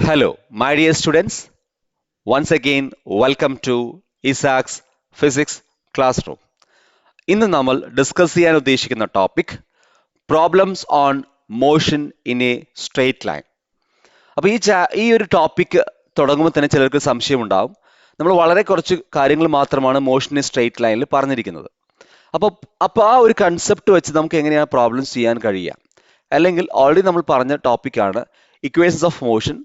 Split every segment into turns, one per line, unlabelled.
Hello, my dear students. Once again, welcome to Isaac's Physics Classroom. ഇന്ന് നമ്മൾ discuss ചെയ്യാൻ ഉദ്ദേശിക്കുന്ന topic problems own motion in A straight line. അപ്പോൾ ഈ ഒരു ടോപ്പിക് തുടങ്ങുമ്പോൾ തന്നെ ചിലർക്ക് സംശയം ഉണ്ടാവും. നമ്മൾ വളരെ കുറച്ച് കാര്യങ്ങൾ മാത്രമാണ് മോഷൻ ഇൻ സ്ട്രെയിറ്റ് ലൈനിൽ പറഞ്ഞിരിക്കുന്നത്. അപ്പോൾ ആ ഒരു കൺസെപ്റ്റ് വെച്ച് നമുക്ക് എങ്ങനെയാണ് പ്രോബ്ലംസ് ചെയ്യാൻ കഴിയുക? അല്ലെങ്കിൽ ഓൾറെഡി നമ്മൾ പറഞ്ഞ ടോപ്പിക്കാണ് equations of motion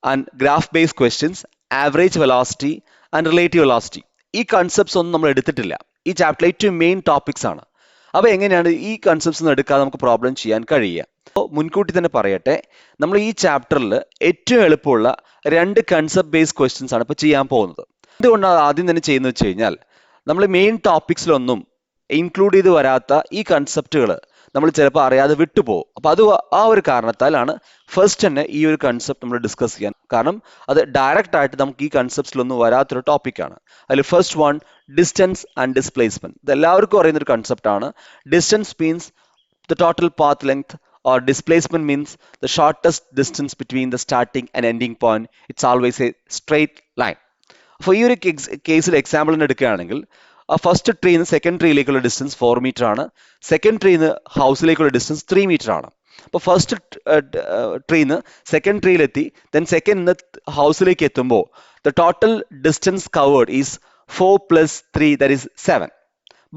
and graph based questions, average velocity and relative velocity. ഈ കൺസെപ്റ്റ്സ് ഒന്നും നമ്മൾ എടുത്തിട്ടില്ല. ഈ ചാപ്റ്ററിലെ ഏറ്റവും മെയിൻ ടോപ്പിക്സ് ആണ്. അപ്പോൾ എങ്ങനെയാണ് ഈ കൺസെപ്റ്റ്സ് ഒന്നും എടുക്കാതെ നമുക്ക് പ്രോബ്ലം ചെയ്യാൻ കഴിയുക? അപ്പോൾ മുൻകൂട്ടി തന്നെ പറയട്ടെ, നമ്മൾ ഈ ചാപ്റ്ററിൽ ഏറ്റവും എളുപ്പമുള്ള 2 കൺസെപ്റ്റ് ബേസ്ഡ് ക്വസ്റ്റ്യൻസ് ആണ് ഇപ്പോൾ ചെയ്യാൻ പോകുന്നത്. എന്തുകൊണ്ടാണ് ആദ്യം തന്നെ ചെയ്യുന്നത് വെച്ച് കഴിഞ്ഞാൽ, നമ്മൾ മെയിൻ ടോപ്പിക്സിലൊന്നും ഇൻക്ലൂഡ് ചെയ്ത് വരാത്ത ഈ കൺസെപ്റ്റുകൾ നമ്മൾ ചിലപ്പോൾ അറിയാതെ വിട്ടുപോകും. അപ്പോൾ അത് ആ ഒരു കാരണത്താലാണ് ഫസ്റ്റ് തന്നെ ഈ ഒരു കൺസെപ്റ്റ് നമ്മൾ ഡിസ്കസ് ചെയ്യാൻ. കാരണം അത് ഡയറക്റ്റ് ആയിട്ട് നമുക്ക് ഈ കൺസെപ്റ്റ്സിലൊന്നും വരാത്തൊരു ടോപ്പിക്കാണ്. അതിൽ first one, distance and displacement. ഇത് എല്ലാവർക്കും അറിയുന്ന ഒരു കൺസെപ്റ്റ് ആണ്. Distance means the total path length, or displacement means the shortest distance between the starting and ending point. It's always a straight line. അപ്പോൾ ഈ ഒരു കേസിൽ എക്സാമ്പിളിന് എടുക്കുകയാണെങ്കിൽ, ഫസ്റ്റ് ട്രീന്ന് സെക്കൻഡ് ട്രീയിലേക്കുള്ള ഡിസ്റ്റൻസ് 4 മീറ്റർ ആണ്. സെക്കൻഡ് ട്രീന്ന് ഹൗസിലേക്കുള്ള ഡിസ്റ്റൻസ് 3 മീറ്റർ ആണ്. അപ്പോൾ first ട്രീന്ന് second ട്രീയിലെത്തി, then second ഹൗസിലേക്ക് എത്തുമ്പോൾ the total distance covered is 4 + 3, that is 7.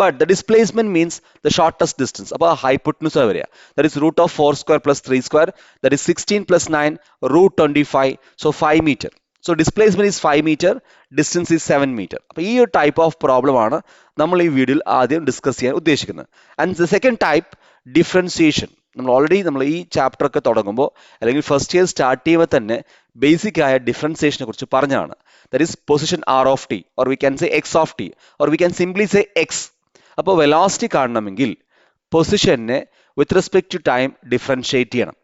But the displacement means the shortest distance. അപ്പോൾ ഹൈപ്പോട്ടനുസ് വരിക, that is root of 4 square plus 3 square, that is 16 plus 9, root 25, so 5 meter. So displacement is 5 meter, distance is 7 meter. അപ്പോൾ ഈ ഒരു type of problem ആണ് നമ്മൾ ഈ വീഡിയോയിൽ ആദ്യം ഡിസ്കസ് ചെയ്യാൻ ഉദ്ദേശിക്കുന്നത്. And the second type, differentiation. നമ്മൾ ഈ ചാപ്റ്റർ ഒക്കെ തുടങ്ങുമ്പോൾ അല്ലെങ്കിൽ ഫസ്റ്റ് ഇയർ സ്റ്റാർട്ട് ചെയ്യുമ്പോൾ തന്നെ ബേസിക് ആയ ഡിഫറൻസിയേഷനെ കുറിച്ച് പറഞ്ഞാണ്. That is position r of t, or we can say x of t, or we can simply say x. അപ്പോൾ വെലോസിറ്റി കാണണമെങ്കിൽ പൊസിഷനെ with respect to time differentiate ചെയ്യണം.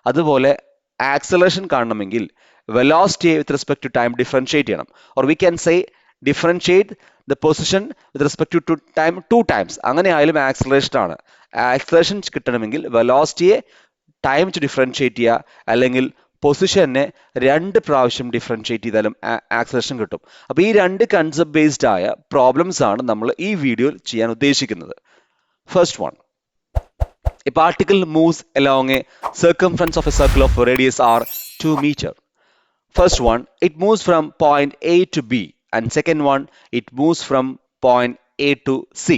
അതുപോലെ ആക്സലറേഷൻ കാണണമെങ്കിൽ വെലോസിറ്റിയെ with respect to time differentiate ചെയ്യണം. Or we can say differentiate the position with respect to time 2 times. അങ്ങനെ ആയാലും ആക്സലറേഷൻ ആണ്. ആക്സലറേഷൻ കിട്ടണമെങ്കിൽ വെലോസിറ്റിയെ ടൈം വെച്ച് ഡിഫറൻഷിയേറ്റ് ചെയ്യുക, അല്ലെങ്കിൽ പൊസിഷനെ 2 പ്രാവശ്യം ഡിഫറൻഷിയേറ്റ് ചെയ്താലും ആക്സലറേഷൻ കിട്ടും. അപ്പോൾ ഈ 2 കൺസെപ്റ്റ് ബേസ്ഡ് ആയ പ്രോബ്ലംസ് ആണ് നമ്മൾ ഈ വീഡിയോയിൽ ചെയ്യാൻ ഉദ്ദേശിക്കുന്നത്. First one, a particle moves along a circumference of a circle of radius r 2 meter. First one, it moves from point A to B, and second one, it moves from point A to C.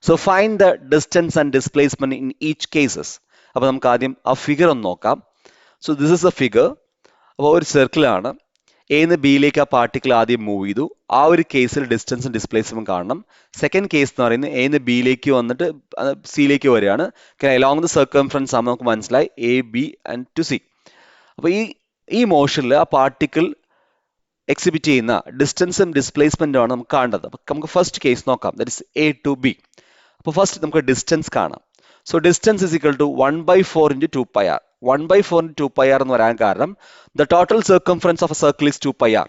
So find the distance and displacement in each cases. അപ്പോൾ നമുക്ക് ആദ്യം ആ figure ഒന്ന് നോക്കാം. So this is A figure. അപ്പോൾ ഒരു സർക്കിളാണ്. എന്ന് ബിയിലേക്ക് ആ പാർട്ടിക്കിൾ ആദ്യം മൂവ് ചെയ്തു. ആ ഒരു കേസിൽ ഡിസ്റ്റൻസും ഡിസ്പ്ലേസ്മെന്റ് കാണണം. സെക്കൻഡ് കേസ് എന്ന് പറയുന്നത് എന്ന് ബിയിലേക്ക് വന്നിട്ട് സിയിലേക്ക് വരികയാണ്. അലോങ് ദ സർക്കംഫറൻസ് ആകുമ്പോൾ നമുക്ക് മനസ്സിലായി A, B and to C. അപ്പോൾ ഈ മോഷനിൽ ആ പാർട്ടിക്കിൾ എക്സിബിറ്റ് ചെയ്യുന്ന ഡിസ്റ്റൻസും ഡിസ്പ്ലേസ്മെന്റും ആണ് നമുക്ക് കാണേണ്ടത്. അപ്പോൾ നമുക്ക് ഫസ്റ്റ് കേസ് നോക്കാം. That is A to B. അപ്പോൾ ഫസ്റ്റ് നമുക്ക് ഡിസ്റ്റൻസ് കാണാം. So distance is equal to 1/4 × 2πr. 1/4 × 2πr എന്ന് പറയാൻ കാരണം the total circumference of a circle is 2πr.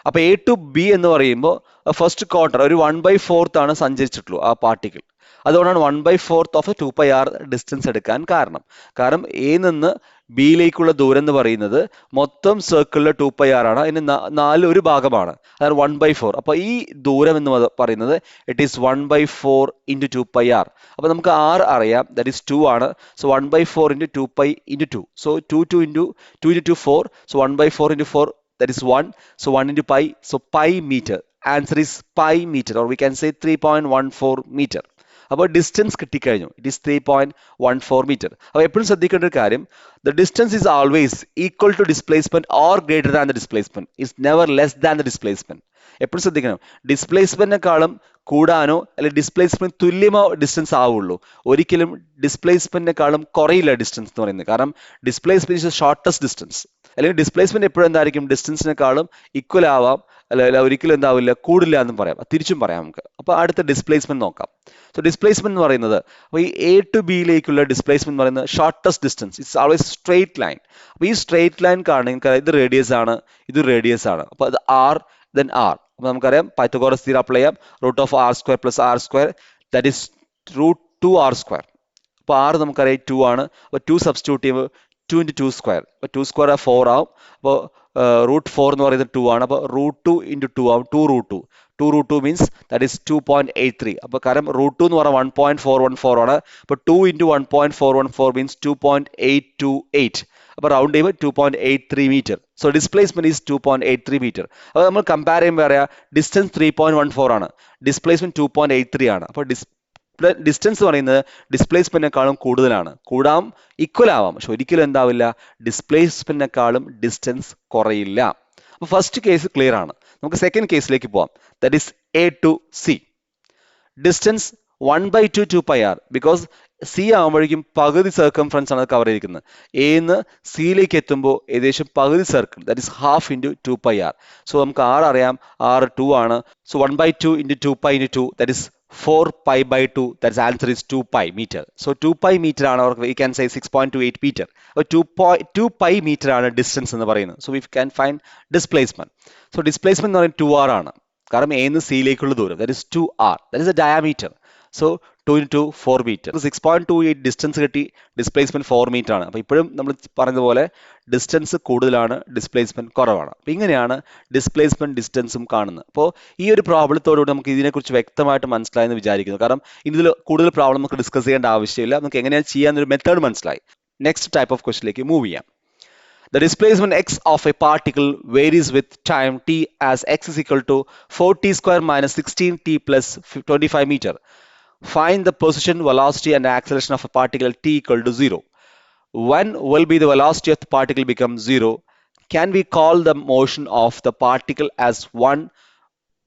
അപ്പോൾ A to B എന്ന് പറയുമ്പോൾ ഫസ്റ്റ് ക്വാർട്ടർ ഒരു 1/4 ആണ് സഞ്ചരിച്ചിട്ടുള്ളൂ ആ പാർട്ടിക്കിൾ. അതുകൊണ്ടാണ് 1/4 ഓഫ് 2πr ഡിസ്റ്റൻസ് എടുക്കാൻ കാരണം. കാരണം എ നിന്ന് ബിയിലേക്കുള്ള ദൂരം എന്ന് പറയുന്നത് മൊത്തം സർക്കിളിലെ 2πr ആണ്. അതിന് 4 ഒരു ഭാഗമാണ്, അതാണ് 1/4. അപ്പോൾ ഈ ദൂരം എന്ന് പറയുന്നത് ഇറ്റ് ഈസ് 1/4 × 2πr. അപ്പോൾ നമുക്ക് r അറിയാം, ദാറ്റ് ഈസ് 2 ആണ്. So 1/4 × 2π × 2. So 2 × 2 4. So 1/4 × 4, that is 1. So 1 × pi, so pi meter. Answer is pi meter, or we can say 3.14 meter. അപ്പോൾ ഡിസ്റ്റൻസ് കിട്ടിക്കഴിഞ്ഞു. It is 3.14 metre. അപ്പോൾ എപ്പോഴും ശ്രദ്ധിക്കേണ്ട ഒരു കാര്യം, the distance is always equal to displacement or greater than the displacement, is never less than the displacement. എപ്പോഴും ശ്രദ്ധിക്കണം, ഡിസ്പ്ലേസ്മെന്റിനെക്കാളും കൂടാനോ അല്ലെങ്കിൽ ഡിസ്പ്ലേസ്മെന്റ് തുല്യമോ ഡിസ്റ്റൻസ് ആവുള്ളൂ. ഒരിക്കലും ഡിസ്പ്ലേസ്മെന്റിനെക്കാളും കുറയില്ല ഡിസ്റ്റൻസ് എന്ന് പറയുന്നത്. കാരണം ഡിസ്പ്ലേസ്മെന്റ് ഇസ് ഷോർട്ടസ്റ്റ് ഡിസ്റ്റൻസ്. അല്ലെങ്കിൽ ഡിസ്പ്ലേസ്മെന്റ് എപ്പോഴും എന്തായിരിക്കും, ഡിസ്റ്റൻസിനെക്കാളും ഈക്വൽ ആവാം, അല്ല ഒരിക്കലും എന്താവില്ല, കൂടില്ല എന്നും പറയാം, തിരിച്ചും പറയാം നമുക്ക്. അപ്പോൾ അടുത്ത ഡിസ്പ്ലേസ്മെന്റ് നോക്കാം. സോ ഡിസ്പ്ലേസ്മെന്റ് എന്ന് പറയുന്നത്, അപ്പോൾ ഈ A to ബിയിലേക്കുള്ള ഡിസ്പ്ലേസ്മെന്റ് എന്ന് പറയുന്നത് shortest distance, it's always straight line. അപ്പോൾ ഈ സ്ട്രെയിറ്റ് ലൈൻ കാണുക, ഇത് റേഡിയസ് ആണ്, ഇത് റേഡിയസ് ആണ്. അപ്പോൾ അത് r, then r. അപ്പോൾ നമുക്കറിയാം പൈത്തഗോറസ് തിയറം അപ്ലൈ ചെയ്യാം. √r² + r², that is √2r². അപ്പോൾ r നമുക്കറിയാം 2 ആണ്. അപ്പോൾ 2 സബ്സ്റ്റിറ്റ്യൂട്ട് ചെയ്യുമ്പോൾ 2 into 2 square. അപ്പോൾ 2 square 4 ആവും. അപ്പോൾ റൂട്ട് 4 എന്ന് പറയുന്നത് 2 ആണ്. അപ്പോൾ റൂട്ട് 2 into 2 ആവും. 2 root 2. 2 root 2 means that is 2.83. അപ്പോൾ കാരണം റൂട്ട് 2 എന്ന് പറഞ്ഞാൽ 1.414 ആണ്. അപ്പോൾ 2 into 1.414 means 2.828. അപ്പോൾ റൗണ്ട് ചെയ്യുമ്പോൾ 2.83 metre. So displacement is 2.83 metre. അപ്പോൾ നമ്മൾ കമ്പയർ ചെയ്യുമ്പോൾ പറയാം ഡിസ്റ്റൻസ് 3.14 ആണ്, ഡിസ്പ്ലേസ്മെന്റ് 2.83 ആണ്. അപ്പോൾ ഡിസ്റ്റൻസ് പറയുന്നത് ഡിസ്പ്ലേസ്മെന്റിനേക്കാളും കൂടുതലാണ്. കൂടാം, ഈക്വൽ ആവാം, പക്ഷെ ഒരിക്കലും എന്താവില്ല, ഡിസ്പ്ലേസ്മെന്റിനേക്കാളും ഡിസ്റ്റൻസ് കുറയില്ല. അപ്പോൾ ഫസ്റ്റ് കേസ് ക്ലിയർ ആണ്. നമുക്ക് സെക്കൻഡ് കേസിലേക്ക് പോവാം. That is A to C. Distance 1/2 2πr. Because C ആകുമ്പോഴേക്കും പകുതി സർക്കംഫറൻസ് ആണ് കവർ ചെയ്തിരിക്കുന്നത്. എന്ന് സിയിലേക്ക് എത്തുമ്പോൾ ഏകദേശം പകുതി circle, that is half into 2πr. So നമുക്ക് ആർ അറിയാം, ആർ 2 ആണ്. So 1/2 into 2π into 2, that is 4π/2. That's answer is 2π meter. So 2π meter ആണ്, or we can say 6.28 meter. 2π meter ആണ് ഡിസ്റ്റൻസ് എന്ന് പറയുന്നത്. So we can find displacement. So displacement എന്ന് പറയുന്നത് 2r ആണ്. കാരണം എ നിന്ന് സിയിലേക്കുള്ള ദൂരം, that is 2r. That is the diameter. So 2 into 4 meter. 6.28 distance കിട്ടി, ഡിസ്പ്ലേസ്മെന്റ് 4 മീറ്റർ ആണ്. അപ്പോൾ ഇപ്പോഴും നമ്മൾ പറഞ്ഞതുപോലെ ഡിസ്റ്റൻസ് കൂടുതലാണ്, ഡിസ്പ്ലേസ്മെന്റ് കുറവാണ്. അപ്പോൾ ഇങ്ങനെയാണ് ഡിസ്പ്ലേസ്മെന്റ് ഡിസ്റ്റൻസും കാണുന്നത്. അപ്പോൾ ഈ ഒരു പ്രോബ്ലത്തോടുകൂടി നമുക്ക് ഇതിനെക്കുറിച്ച് വ്യക്തമായിട്ട് മനസ്സിലായെന്ന് വിചാരിക്കുന്നു. കാരണം ഇതിൽ കൂടുതൽ പ്രോബ്ലം നമുക്ക് ഡിസ്കസ് ചെയ്യേണ്ട ആവശ്യമില്ല, നമുക്ക് എങ്ങനെയാണ് ചെയ്യാന്നൊരു മെത്തേഡ് മനസ്സിലായി. നെക്സ്റ്റ് ടൈപ്പ് ഓഫ് ക്വസ്റ്റിലേക്ക് മൂവ് ചെയ്യാം. The displacement x of a particle varies with time t as x is equal to 4t square minus 16t plus 25 meter. Find the position, velocity and acceleration of a particle t equal to 0. When will be the velocity of the particle become 0? Can we call the motion of the particle as 1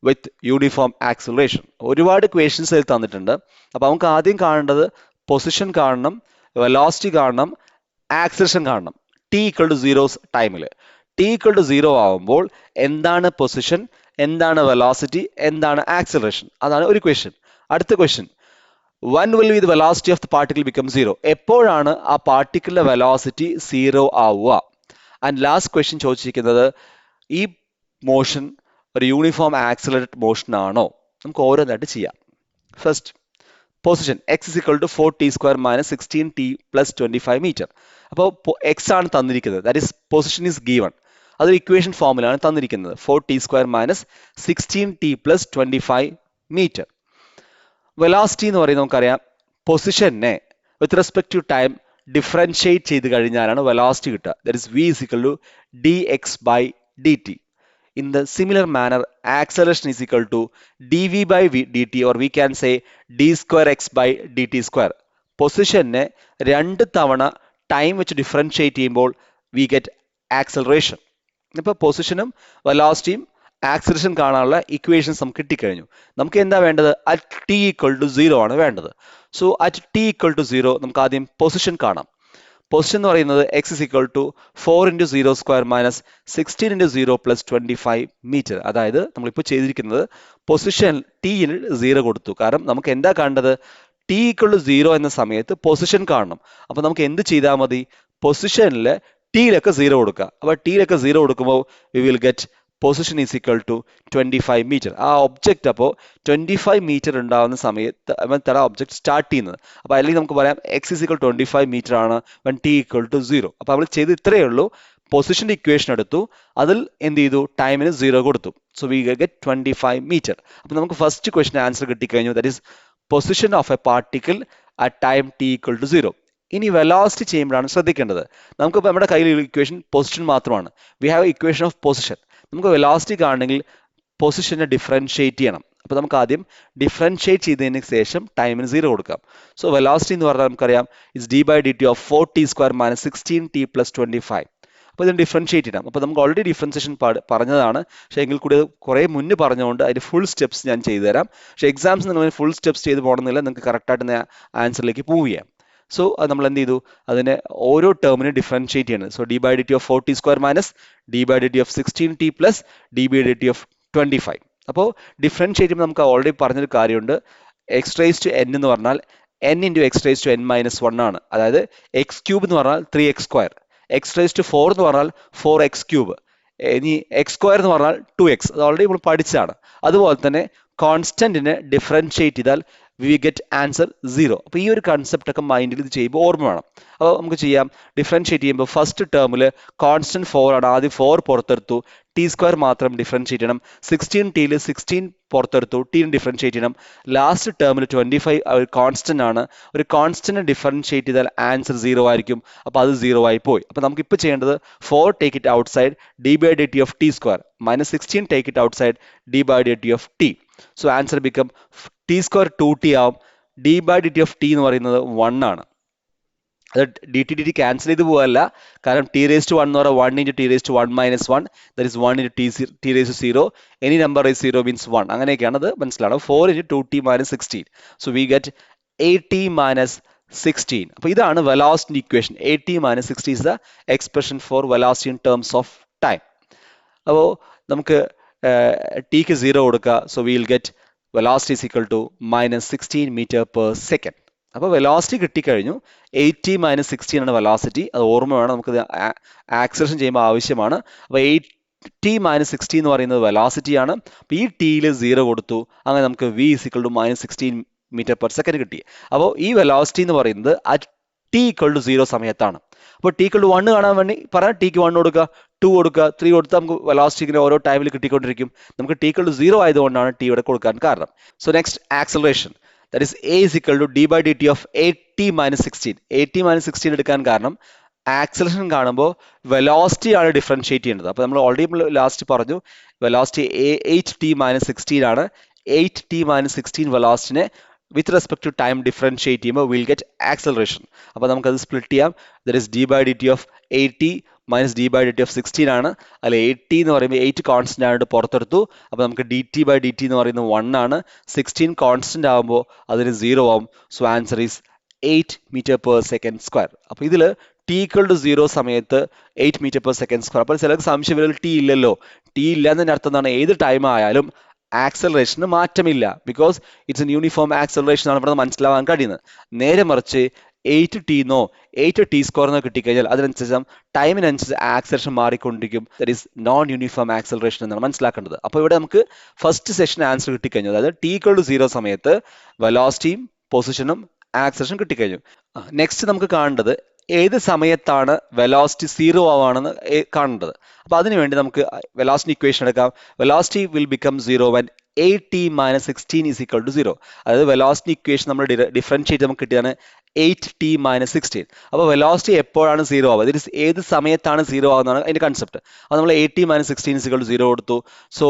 with uniform acceleration? ഒരുപാട് questions അതിൽ തന്നിട്ടുണ്ട്. അപ്പോൾ നമുക്ക് ആദ്യം കാണേണ്ടത് position കാണണം, velocity കാണണം, acceleration കാണണം. ടി ഈക്വൽ ടു 0 ടൈമിൽ. ടി ഈക്വൽ ടു 0 ആവുമ്പോൾ എന്താണ് പൊസിഷൻ, എന്താണ് വെലോസിറ്റി, എന്താണ് ആക്സിലറേഷൻ, അതാണ് ഒരു ക്വസ്റ്റ്യൻ. അടുത്ത question, when will be the velocity of the particle become 0? എപ്പോഴാണ് ആ പാർട്ടിക്കിളിന്റെ വെലോസിറ്റി 0 ആവുക? ആൻഡ് ലാസ്റ്റ് ക്വസ്റ്റ്യൻ ചോദിച്ചിരിക്കുന്നത്, ഈ മോഷൻ ഒരു യൂണിഫോം ആക്സിലറേറ്റഡ് മോഷൻ ആണോ? നമുക്ക് ഓരോന്നായിട്ട് ചെയ്യാം. First position, x is equal to 4t square minus 16t plus 25 metre. അപ്പോൾ എക്സ് ആണ് തന്നിരിക്കുന്നത്, that is position is given. അതൊരു ഇക്വേഷൻ ഫോമിലാണ് തന്നിരിക്കുന്നത്, 4t square minus 16t plus 25 metre. Velocity എന്ന് പറയുന്നത് നമുക്കറിയാം, പൊസിഷനെ with respect to time differentiate ചെയ്ത് കഴിഞ്ഞാലാണ് വെലോസിറ്റി കിട്ടുക. That is v is equal to dx by dt. In the similar manner, acceleration is equal to dv by dt, or we can say d square x by dt square. പൊസിഷനെ 2 തവണ time വെച്ച് differentiate ചെയ്യുമ്പോൾ we get acceleration. ഇപ്പോൾ പൊസിഷനും വെലോസിറ്റിയും acceleration കാണാനുള്ള equations നമുക്ക് കിട്ടിക്കഴിഞ്ഞു. നമുക്ക് എന്താ വേണ്ടത്? At T equal to 0 ആണ് വേണ്ടത്. So at T equal to 0 നമുക്ക് ആദ്യം പൊസിഷൻ കാണാം. പൊസിഷൻ എന്ന് പറയുന്നത് X is equal to 4 into 0 square minus 16 into 0 plus 25 മീറ്റർ. അതായത് നമ്മളിപ്പോൾ ചെയ്തിരിക്കുന്നത് പൊസിഷൻ ടിയിൽ 0 കൊടുത്തു. കാരണം നമുക്ക് എന്താ കാണേണ്ടത്? ടി ഈക്വൽ ടു 0 എന്ന സമയത്ത് പൊസിഷൻ കാണണം. അപ്പോൾ നമുക്ക് എന്ത് ചെയ്താൽ മതി? പൊസിഷനിൽ ടിയിലൊക്കെ 0 കൊടുക്കുക. അപ്പോൾ ടിയിലൊക്കെ 0 കൊടുക്കുമ്പോൾ we will get position is equal to 25 metre. ആ ഒബ്ജക്റ്റ് അപ്പോൾ 25 മീറ്റർ ഉണ്ടാകുന്ന സമയത്ത് ഒബ്ജക്ട് സ്റ്റാർട്ട് ചെയ്യുന്നത്. അപ്പോൾ അല്ലെങ്കിൽ നമുക്ക് പറയാം എക്സ് ഈസ് ഈക്വൽ 25 മീറ്റർ ആണ് when t ഈക്വൽ ടു 0. അപ്പോൾ നമ്മൾ ചെയ്ത് ഇത്രയേ ഉള്ളൂ, പൊസിഷന്റെ ഇക്വേഷൻ എടുത്തു, അതിൽ എന്ത് ചെയ്തു? ടൈമിന് 0 കൊടുത്തു. So we get 25 metre. അപ്പോൾ നമുക്ക് ഫസ്റ്റ് ക്വസ്റ്റ്യൻ ആൻസർ കിട്ടിക്കഴിഞ്ഞു, that is position of a particle at time t equal to 0. ഇനി വെലോസിറ്റി ചെയ്യുമ്പോഴാണ് ശ്രദ്ധിക്കേണ്ടത്. നമുക്കിപ്പോൾ നമ്മുടെ കയ്യിൽ ഇക്വേഷൻ പൊസിഷൻ മാത്രമാണ്. We have equation of position. നമുക്ക് വെലോസിറ്റി കാണണമെങ്കിൽ പൊസിഷനെ ഡിഫറൻഷിയേറ്റ് ചെയ്യണം. അപ്പോൾ നമുക്ക് ആദ്യം ഡിഫറൻഷിയേറ്റ് ചെയ്തതിന് ശേഷം ടൈമിന് 0 കൊടുക്കാം. സോ വെലോസിറ്റി എന്ന് പറഞ്ഞാൽ നമുക്കറിയാം it's d by dt of 4t square minus 16t plus 25. അപ്പോൾ ഇതിന് ഡിഫറൻഷിയേറ്റ് ചെയ്യണം. അപ്പോൾ നമുക്ക് ഓൾറെഡി ഡിഫറൻസിയേഷൻ പറഞ്ഞതാണ്, പക്ഷേ എങ്കിൽ കൂടി കുറേ മുന്നേ പറഞ്ഞുകൊണ്ട് അതിൻ്റെ ഫുൾ സ്റ്റെപ്സ് ഞാൻ ചെയ്തു തരാം. പക്ഷേ എക്സാംസ് നിങ്ങൾ ഫുൾ സ്റ്റെപ്സ് ചെയ്ത് പോകണമെന്നില്ല, നിങ്ങൾക്ക് കറക്റ്റായിട്ട് ആൻസറിലേക്ക് മൂവ് ചെയ്യാം. സോ അത് നമ്മൾ എന്ത് ചെയ്തു? അതിനെ ഓരോ ടേമിനെ ഡിഫറൻഷിയേറ്റ് ചെയ്യണം. So d by dt of 4t square minus d by dt of 16t plus d by dt of 25. അപ്പോൾ ഡിഫറൻഷിയേറ്റ് ചെയ്യുമ്പോൾ നമുക്ക് ഓൾറെഡി പറഞ്ഞൊരു കാര്യമുണ്ട്, എക്സ് റേസ് ടു എൻ എന്ന് പറഞ്ഞാൽ n into X raise to n minus 1 ആണ്. അതായത് X cube എന്ന് പറഞ്ഞാൽ 3x square, X raise to 4 എന്ന് പറഞ്ഞാൽ 4x ക്യൂബ്, ഇനി എക്സ് സ്ക്വയർ എന്ന് പറഞ്ഞാൽ 2x. അത് ഓൾറെഡി നമ്മൾ പഠിച്ചതാണ്. അതുപോലെ തന്നെ കോൺസ്റ്റന്റിനെ ഡിഫറൻഷിയേറ്റ് ചെയ്താൽ വി ഗെറ്റ് ആൻസർ 0. അപ്പോൾ ഈ ഒരു കൺസെപ്റ്റ് ഒക്കെ മൈൻഡിൽ ഇത് ചെയ്യുമ്പോൾ ഓർമ്മ വേണം. അപ്പോൾ നമുക്ക് ചെയ്യാം. ഡിഫറൻഷിയേറ്റ് ചെയ്യുമ്പോൾ ഫസ്റ്റ് ടേമിൽ കോൺസ്റ്റന്റ് 4 ആണ്, ആദ്യം 4 പുറത്തെടുത്തു, ടി സ്ക്വയർ മാത്രം ഡിഫറൻഷിയേറ്റ് ചെയ്യണം. 16t 16 പുറത്തെടുത്തു, ടി ഡിഫറൻഷിയേറ്റ് ചെയ്യണം. ലാസ്റ്റ് ടേമിൽ 25 ഒരു കോൺസ്റ്റന്റ് ആണ്, ഒരു കോൺസ്റ്റന്റ് ഡിഫറൻഷിയേറ്റ് ചെയ്താൽ ആൻസർ 0 ആയിരിക്കും. അപ്പോൾ അത് 0 ആയി പോയി. അപ്പോൾ നമുക്ക് ഇപ്പോൾ ചെയ്യേണ്ടത് 4 take it outside, D by D T of T square minus 16 take it outside, D by D T of T. So answer become T square 2t ആവും. D by D T of T എന്ന് പറയുന്നത് 1 ആണ്. അത് D T D T cancel ചെയ്ത് പോകല്ല, കാരണം T raise to 1 എന്ന് പറയുന്നത് 1 into T raise to 1 minus 1, that is 1 into T raise to 0, any number raise 0 means 1, അങ്ങനെയൊക്കെയാണ് അത് മനസ്സിലാണ്. 4 into 2t minus 16, so we get 8t minus 16. അപ്പോൾ ഇതാണ് velocity equation. 8t minus 60 is the expression for velocity in terms of time. അപ്പോൾ നമുക്ക് ടിക്ക് 0 കൊടുക്കുക, so we will get velocity is equal to minus 16 metre per second. അപ്പോൾ velocity കിട്ടിക്കഴിഞ്ഞു. 8t minus 16 ആണ് velocity, അത് ഓർമ്മ വേണം, നമുക്കത് ആക്സലേഷൻ ചെയ്യുമ്പോൾ ആവശ്യമാണ്. അപ്പോൾ 8t മൈനസ് 16 എന്ന് പറയുന്നത് വെലോസിറ്റി ആണ്. അപ്പോൾ ഈ ടിയിൽ 0 കൊടുത്തു, അങ്ങനെ നമുക്ക് v is equal to minus 16 metre per second കിട്ടി. അപ്പോൾ ഈ വെലോസിറ്റി എന്ന് പറയുന്നത് ടി ഈക്വൽ ടു 0 സമയത്താണ്. അപ്പോൾ ടി ഈക്വൽ ടു 1 കാണാൻ വേണ്ടി പറയാം, ടിക്ക് 1 കൊടുക്കുക, 2 കൊടുക്കുക, 3 കൊടുത്താൽ നമുക്ക് വെലോസിറ്റി ഇങ്ങനെ ഓരോ ടൈമിൽ കിട്ടിക്കൊണ്ടിരിക്കും. നമുക്ക് ടി ഈക്വൽ ടു 0 ആയതുകൊണ്ടാണ് ടി ഇവിടെ കൊടുക്കാൻ കാരണം. So next acceleration, that is a is equal to d by dt of 8t minus 16. 8t minus 16 എടുക്കാൻ കാരണം ആക്സലറേഷൻ കാണുമ്പോൾ വെലോസിറ്റി ആണ് ഡിഫറൻഷിയേറ്റ് ചെയ്യേണ്ടത്. അപ്പോൾ നമ്മൾ ഓൾറെഡി ലാസ്റ്റ് പറഞ്ഞു വെലോസിറ്റി 8t minus 16 ആണ്. 8t minus 16 വെലോസിറ്റിനെ with respect to time differentiate ചെയ്യുമ്പോൾ വിൽ ഗെറ്റ് ആക്സലറേഷൻ. അപ്പോൾ നമുക്കത് സ്പ്ലിറ്റ് ചെയ്യാം. That is d by D T of 8t minus d by D T of 16 ആണ്. അല്ല 8t എന്ന് പറയുമ്പോൾ 8 കോൺസ്റ്റന്റ് ആയിട്ട് പുറത്തെടുത്തു. അപ്പോൾ നമുക്ക് D T by D T എന്ന് പറയുന്നത് 1 ആണ്. 16 കോൺസ്റ്റന്റ് ആകുമ്പോൾ അതിന് 0 ആവും. So answer is 8 metre per second square. അപ്പോൾ ഇതിൽ ടി ഈക്വൽ ടു 0 സമയത്ത് 8 മീറ്റർ പെർ സെക്കൻഡ് സ്ക്വയർ. അപ്പോൾ ചിലർക്ക് സംശയം വരും, ടി ഇല്ലല്ലോ, ടി ഇല്ല എന്നതിൻ്റെ അർത്ഥം എന്താണ്? ഏത് ടൈം ആയാലും ആക്സലറേഷന് മാറ്റമില്ല, because it's an uniform acceleration ആണ് ഇവിടെ മനസ്സിലാവാൻ കഴിയുന്നത്. നേരെ മറിച്ച് 8t എന്നോ 8t സ്ക്വയർ എന്നോ കിട്ടിക്കഴിഞ്ഞാൽ അതിനനുസരിച്ച് ടൈമിനനുസരിച്ച് ആക്സലറേഷൻ മാറിക്കൊണ്ടിരിക്കും. That is non uniform acceleration എന്നാണ് മനസ്സിലാക്കേണ്ടത്. അപ്പോൾ ഇവിടെ നമുക്ക് ഫസ്റ്റ് സെഷൻ ആൻസർ കിട്ടിക്കഴിഞ്ഞു, അതായത് ടി ഈക്വൽ ടു 0 സമയത്ത് വെലോസിറ്റിയും പൊസിഷനും ആക്സലറേഷൻ കിട്ടിക്കഴിഞ്ഞു. നെക്സ്റ്റ് നമുക്ക് കാണേണ്ടത് ഏത് സമയത്താണ് വെലോസിറ്റി 0 ആവുകയാണെന്ന് കാണേണ്ടത്. അപ്പോൾ അതിനുവേണ്ടി നമുക്ക് വെലോസിറ്റി ഇക്വേഷൻ എടുക്കാം. Velocity will become 0 when 8t minus 16 is equal to 0. അതായത് വെലോസിറ്റി ഇക്വേഷൻ നമ്മൾ ഡിഫറൻഷിയേറ്റ് നമുക്ക് കിട്ടിയാണ് 8t minus 16. അപ്പോൾ വെലോസിറ്റി എപ്പോഴാണ് 0 ആവുക, ഇത് ഏത് സമയത്താണ് 0 ആവുന്നതാണ് അതിന്റെ കൺസെപ്റ്റ്. അപ്പോൾ നമ്മൾ 8t minus 16 is equal to 0 കൊടുത്തു. So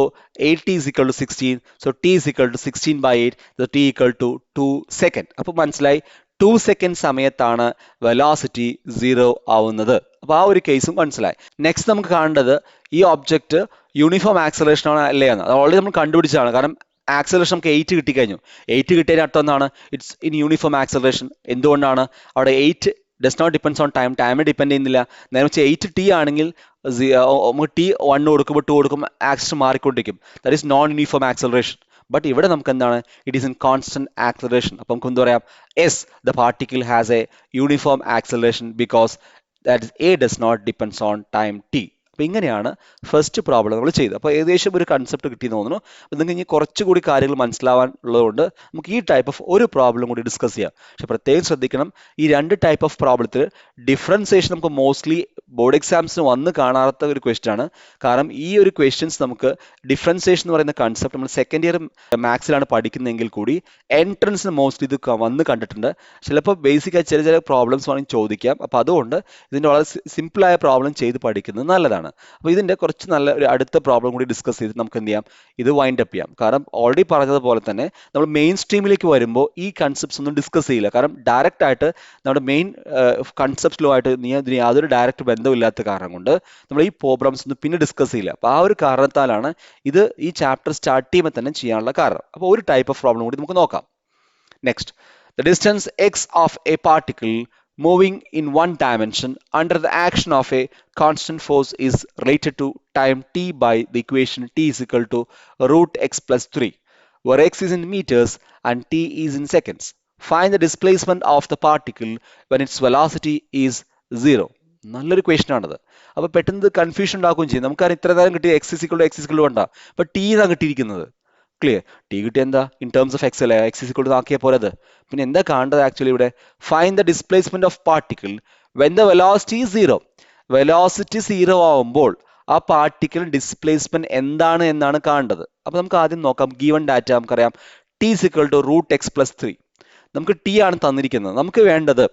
8t is equal to 16. So t is equal to 16 by 8. So t equal to 2 second. അപ്പോൾ മനസ്സിലായി 2 സെക്കൻഡ് സമയത്താണ് വെലോസിറ്റി 0 ആവുന്നത്. അപ്പോൾ ആ ഒരു കേസും മനസ്സിലായി. നെക്സ്റ്റ് നമുക്ക് കാണേണ്ടത് ഈ ഒബ്ജക്റ്റ് യൂണിഫോം ആക്സലറേഷൻ ആണ് അല്ലേ എന്ന്. അത് ഓൾറെഡി നമ്മൾ കണ്ടുപിടിച്ചതാണ്, കാരണം ആക്സലറേഷൻ നമുക്ക് 8 കിട്ടിക്കഴിഞ്ഞു. 8 കിട്ടിയതിന് അർത്ഥം എന്താണ്? It's in uniform acceleration. എന്തുകൊണ്ടാണ്? അവിടെ 8 does not depends on time, ടൈമിൽ ഡിപ്പെൻഡ് ചെയ്യുന്നില്ല. നേരെ വെച്ച് 8t ആണെങ്കിൽ നമുക്ക് t 1 കൊടുക്കുമ്പോൾ 2 കൊടുക്കുമ്പോൾ ആക്സലറേഷൻ മാറിക്കൊണ്ടിരിക്കും. That is non uniform acceleration. But ഇവിടെ നമുക്ക് എന്താണ്? It is in constant acceleration. അപ്പം നമുക്ക് എന്താ പറയാം? As the particle has a uniform acceleration because that A does not depends on time T. അപ്പോൾ ഇങ്ങനെയാണ് ഫസ്റ്റ് പ്രോബ്ലം നമ്മൾ ചെയ്തത്. അപ്പോൾ ഏകദേശം ഒരു കൺസെപ്റ്റ് കിട്ടിയെന്ന് തോന്നുന്നു. അപ്പോൾ നിങ്ങൾക്ക് ഇനി കുറച്ചുകൂടി കാര്യങ്ങൾ മനസ്സിലാവാൻ ഉള്ളതുകൊണ്ട് നമുക്ക് ഈ ടൈപ്പ് ഓഫ് ഒരു പ്രോബ്ലം കൂടി ഡിസ്കസ് ചെയ്യാം. പക്ഷെ പ്രത്യേകം ശ്രദ്ധിക്കണം, ഈ രണ്ട് ടൈപ്പ് ഓഫ് പ്രോബ്ലത്തിൽ ഡിഫറൻസിയേഷൻ നമുക്ക് മോസ്റ്റ്ലി ബോർഡ് എക്സാംസിന് വന്ന് കാണാത്ത ഒരു ക്വസ്റ്റ്യൻ ആണ്. കാരണം ഈ ഒരു ക്വസ്റ്റ്യൻസ് നമുക്ക് ഡിഫറൻസിയേഷൻ എന്ന് പറയുന്ന കൺസെപ്റ്റ് നമ്മൾ സെക്കൻഡ് ഇയർ മാത്സിലാണ് പഠിക്കുന്നതെങ്കിൽ കൂടി എൻട്രൻസിന് മോസ്റ്റ്ലി ഇത് വന്ന് കണ്ടിട്ടുണ്ട്. ചിലപ്പോൾ ബേസിക് ആയി ചില പ്രോബ്ലംസ് വേണമെങ്കിൽ ചോദിക്കാം. അപ്പോൾ അതുകൊണ്ട് ഇതിൻ്റെ വളരെ സിമ്പിളായ പ്രോബ്ലം ചെയ്ത് പഠിക്കുന്നത് നല്ലതാണ്. അപ്പോൾ ഇതിന്റെ കുറച്ച് നല്ല ഒരു അടുത്ത പ്രോബ്ലം കൂടി ഡിസ്കസ് ചെയ്ത് നമുക്ക് എന്ത് ചെയ്യാം, ഇത് വൈൻഡ് അപ്പ് ചെയ്യാം. കാരണം ഓൾറെഡി പറഞ്ഞതുപോലെ തന്നെ നമ്മൾ മെയിൻ സ്ട്രീമിലേക്ക് വരുമ്പോൾ ഈ കൺസെപ്റ്റ്സ് ഒന്നും ഡിസ്കസ് ചെയ്യില്ല. കാരണം ഡയറക്റ്റ് ആയിട്ട് നമ്മുടെ മെയിൻ കൺസെപ്റ്റ്ലുമായിട്ട് ഇതിന് യാതൊരു ഡയറക്റ്റ് ബന്ധമില്ലാത്ത കാരണം കൊണ്ട് നമ്മൾ ഈ പ്രോബ്ലംസ് ഒന്നും പിന്നെ ഡിസ്കസ് ചെയ്യില്ല. അപ്പോൾ ആ ഒരു കാരണത്താലാണ് ഇത് ഈ ചാപ്റ്റർ സ്റ്റാർട്ട് ചെയ്യുമ്പോൾ തന്നെ ചെയ്യാനുള്ള കാരണം. അപ്പോൾ ഒരു ടൈപ്പ് ഓഫ് പ്രോബ്ലം കൂടി നമുക്ക് നോക്കാം. Next, the distance x of a particle moving in one dimension under the action of a constant force is related to time t by the equation t is equal to root x plus 3, where x is in meters and t is in seconds. Find the displacement of the particle when its velocity is 0. നല്ലൊരു question ആണത്. അപ്പോൾ പെട്ടെന്ന് confusion ഉണ്ടാക്കുകയും ചെയ്യും. നമുക്കറിയാം ഇത്ര നേരം കിട്ടിയ x is equal to 1 ആണ്, അപ്പോൾ t എന്നാണ് കിട്ടിയിരിക്കുന്നത്. ക്ലിയർ. ടി കിട്ടിയ എന്താ ഇൻ ടേംസ് ഓഫ് എക്സ് അല്ലേ, എക്സ് ഇസ് ഇക്വൽ ടു ആക്കിയാൽ പോരത്. പിന്നെ എന്താ കാണേണ്ടത് ആക്ച്വലി ഇവിടെ? Find the displacement of particle when the velocity is zero. Velocity zero ആവുമ്പോൾ ആ പാർട്ടിക്കിൾ ഡിസ്പ്ലേസ്മെന്റ് എന്താണ് എന്നാണ് കാണേണ്ടത്. അപ്പൊ നമുക്ക് ആദ്യം നോക്കാം. ഗീവൺ ഡാറ്റ നമുക്കറിയാം T is equal to root X plus 3. നമുക്ക് ടി ആണ് തന്നിരിക്കുന്നത്. നമുക്ക് വേണ്ടത്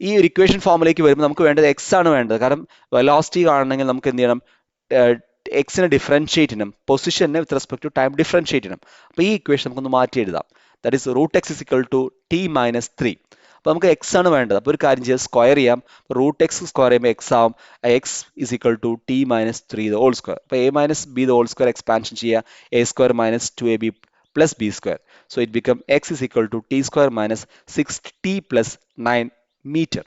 ഈ ഒരു ഇക്വേഷൻ ഫോമിലേക്ക് വരുമ്പോൾ നമുക്ക് വേണ്ടത് എക്സ് ആണ് വേണ്ടത്. കാരണം വെലോസിറ്റി കാണണമെങ്കിൽ നമുക്ക് എന്ത് ചെയ്യണം? എക്സിനെ ഡിഫറൻഷിയേറ്റ് ചെയ്യണം, പൊസിഷനെ with respect to time differentiate ചെയ്യണം. അപ്പോൾ ഈ ഇക്വേഷൻ നമുക്കൊന്ന് മാറ്റി എഴുതാം. That is root x is equal to t minus 3. അപ്പോൾ നമുക്ക് എക്സ് ആണ് വേണ്ടത്. അപ്പോൾ ഒരു കാര്യം ചെയ്യാം, സ്ക്വയർ ചെയ്യാം. റൂട്ട് എക്സ് സ്ക്വയർ ചെയ്യുമ്പോൾ എക്സ് ആവും. X is equal to t minus 3 the whole square. അപ്പോൾ a minus b the whole square expansion ചെയ്യുക, a square minus 2ab plus b square. So it become x is equal to t square minus 6t plus 9 meter.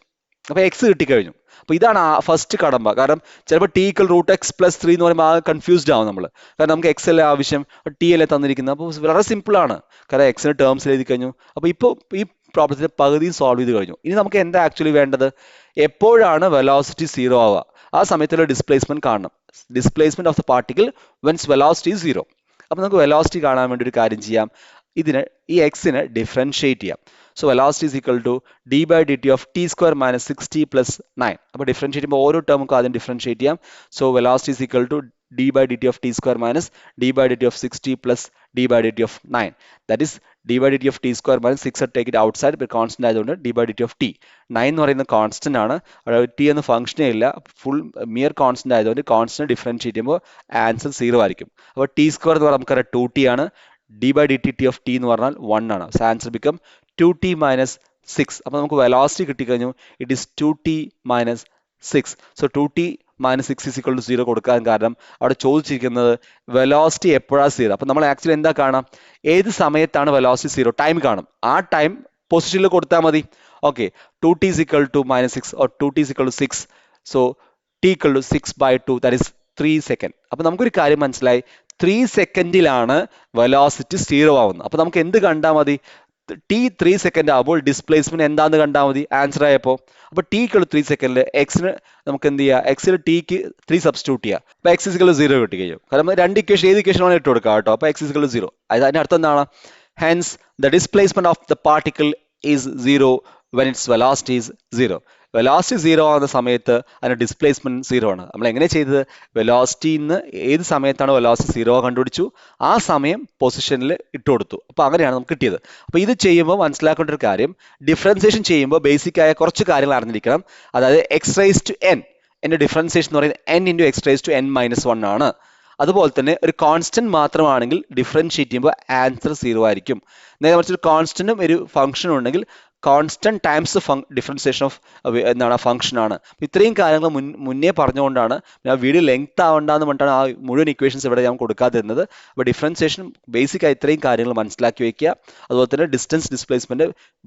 അപ്പോൾ X കിട്ടിക്കഴിഞ്ഞു. അപ്പോൾ ഇതാണ് first കടമ്പ. കാരണം ചിലപ്പോൾ T equal root X plus 3 എന്ന് പറയുമ്പോൾ ആ കൺഫ്യൂസ്ഡ് ആവും നമ്മൾ. കാരണം നമുക്ക് എക്സ് അല്ലേ ആവശ്യം, ടി അല്ലേ തന്നിരിക്കുന്നത്. അപ്പോൾ വളരെ സിമ്പിൾ ആണ്. കാരണം എക്സിന് ടേംസ് എഴുതി കഴിഞ്ഞു. അപ്പോൾ ഇപ്പോൾ ഈ പ്രോബ്ലത്തിന്റെ പകുതി സോൾവ് ചെയ്ത് കഴിഞ്ഞു. ഇനി നമുക്ക് എന്താ ആക്ച്വലി വേണ്ടത്? എപ്പോഴാണ് വെലോസിറ്റി സീറോ ആവുക? ആ സമയത്തുള്ള ഡിസ്പ്ലേസ്മെന്റ് കാണണം. Displacement of the particle vents velocity zero. അപ്പോൾ നമുക്ക് വെലോസിറ്റി കാണാൻ വേണ്ടി ഒരു കാര്യം ചെയ്യാം. ഇതിനെ ഈ എക്സിനെ ഡിഫറൻഷിയേറ്റ് ചെയ്യാം. So velocity is equal to D by D T of T square minus 6t plus 9. അപ്പോൾ ഡിഫറൻഷിയേറ്റ് ചെയ്യുമ്പോൾ ഓരോ ടേം നമുക്ക് ആദ്യം ഡിഫറൻഷിയേറ്റ് ചെയ്യാം. So velocity is equal to D by D T of T square minus d by D T of 6t plus d by D T of 9. That is d by D T of T square minus 6 take it outside, constant ആയതുകൊണ്ട് d by D T of t. 9 എന്ന് പറയുന്നത് constant ആണ്, t എന്ന ഫംഗ്ഷനേ ഇല്ല, full mere constant ആയതുകൊണ്ട് constant differentiate ചെയ്യുമ്പോൾ answer 0 ആയിരിക്കും. അപ്പോൾ ടി സ്ക്വയർ എന്ന് പറഞ്ഞാൽ നമുക്കറിയാം 2t ആണ്, d by D t t of T എന്ന് പറഞ്ഞാൽ 1 ആണ്. So answer become 2t minus 6. അപ്പോൾ നമുക്ക് വെലോസിറ്റി കിട്ടിക്കഴിഞ്ഞു. It is 2t minus 6. So 2t minus 6 is equal to 0 കൊടുക്കാൻ കാരണം അവിടെ ചോദിച്ചിരിക്കുന്നത് വെലോസിറ്റി എപ്പോഴാണ് സീറോ. അപ്പോൾ നമ്മൾ ആക്ച്വലി എന്താ കാണാം? ഏത് സമയത്താണ് വെലോസിറ്റി സീറോ? ടൈം കാണും. ആ ടൈം പൊസിഷനിൽ കൊടുത്താൽ മതി. Okay, 2t is equal to minus 6 or 2t is equal to 6. So t equal to 6/2 that is 3 second. അപ്പോൾ നമുക്കൊരു കാര്യം മനസ്സിലായി, 3 സെക്കൻഡിലാണ് വെലോസിറ്റി സീറോ ആവുന്നത്. അപ്പോൾ നമുക്ക് എന്ത് കണ്ടാൽ മതി? ടി 3 സെക്കൻഡ് ആകുമ്പോൾ ഡിസ്പ്ലേസ്മെന്റ് എന്താണെന്ന് കണ്ടാൽ മതി ആൻസർ ആയപ്പോൾ. അപ്പോൾ ടി ഇക്വൽ 3 സെക്കൻഡിൽ എക്സിന് നമുക്ക് എന്ത് ചെയ്യുക? എക്സിൽ ടിക്ക് 3 സബ്സ്റ്റിറ്റ്യൂട്ട് ചെയ്യുക. അപ്പോൾ എക്സ് ഇസിക്കൽ 0 കിട്ടി കഴിയും. കാരണം രണ്ട് ഇക്വേഷൻ ഏത് ഇക്വേഷൻ ആണ് ഇട്ട് കൊടുക്കുക കേട്ടോ. അപ്പോൾ എക്സ് ഇസിക്കൽ 0. അതിന്റെ അർത്ഥം എന്താണ്? Hence the displacement of the particle is 0 when it's velocity is 0. Velocity 0 ആവുന്ന സമയത്ത് അതിന്റെ ഡിസ്പ്ലേസ്മെന്റ് 0 ആണ്. നമ്മൾ എങ്ങനെ ചെയ്തത്? വെലോസിറ്റിന്ന് ഏത് സമയത്താണ് വെലോസിറ്റി 0 കണ്ടുപിടിച്ചു, ആ സമയം പൊസിഷനിൽ ഇട്ട് കൊടുത്തു. അപ്പോൾ അങ്ങനെയാണ് നമുക്ക് കിട്ടിയത്. അപ്പോൾ ഇത് ചെയ്യുമ്പോൾ മനസ്സിലാക്കേണ്ട ഒരു കാര്യം, ഡിഫറൻസിയേഷൻ ചെയ്യുമ്പോൾ ബേസിക് ആയ കുറച്ച് കാര്യങ്ങൾ അറിഞ്ഞിരിക്കണം. അതായത് എക്സ് റൈസ് ടു എൻ, എൻ്റെ ഡിഫറൻസിയേഷൻ എന്ന് പറയുന്നത് n into X rise to n minus 1 ആണ്. അതുപോലെ തന്നെ ഒരു കോൺസ്റ്റന്റ് മാത്രമാണെങ്കിൽ ഡിഫറൻഷിയേറ്റ് ചെയ്യുമ്പോൾ ആൻസർ 0 ആയിരിക്കും. നേരെ മറിച്ച് ഒരു കോൺസ്റ്റന്റും ഒരു ഫംഗ്ഷനും ഉണ്ടെങ്കിൽ കോൺസ്റ്റന്റ് ടൈംസ് ഡിഫറൻസിയേഷൻ ഓഫ് എന്താണ് ഫംഗ്ഷൻ ആണ്. ഇത്രയും കാര്യങ്ങൾ മുന്നേ പറഞ്ഞുകൊണ്ടാണ് ഞാൻ വീഡിയോ ലെങ്ത് ആവണ്ടെന്ന് പറഞ്ഞിട്ടാണ് ആ മുഴുവൻ ഇക്വേഷൻസ് ഇവിടെ ഞാൻ കൊടുക്കാതിരുന്നത്. അപ്പോൾ ഡിഫറൻസിയേഷൻ ബേസിക് ആയി ഇത്രയും കാര്യങ്ങൾ മനസ്സിലാക്കി വെക്കുക. അതുപോലെ തന്നെ ഡിസ്റ്റൻസ് ഡിസ്പ്ലേസ്മെന്റ്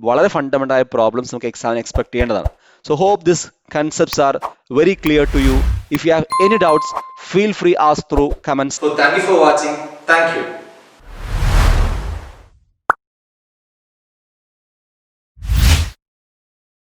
വളരെ ഫണ്ടമെന്റൽ ആയ പ്രോബ്ലംസ് നമുക്ക് എക്സാമിന് എക്സ്പെക്ട് ചെയ്യേണ്ടതാണ്. So hope these concepts are very clear to you. If you have any doubts, feel free ask through comments.
So thank you for watching. Thank you.